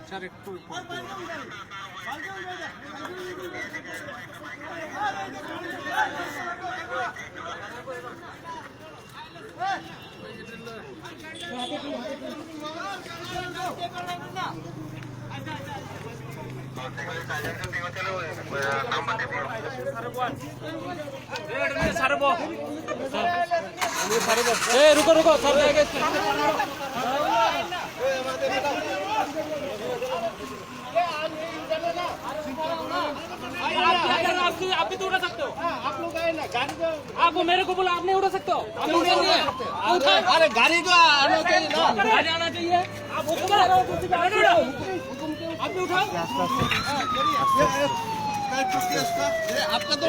Sir একটু रुको रुको सर आप भी तो उठा सकते हो। आप लोग आए ना गाड़ी तो आप मेरे को बोला आप नहीं उठा सकते हो। अरे गाड़ी तो आना चाहिए ना, गाड़ी आना चाहिए। आप हुक्म आप भी उठाओ। आपका तो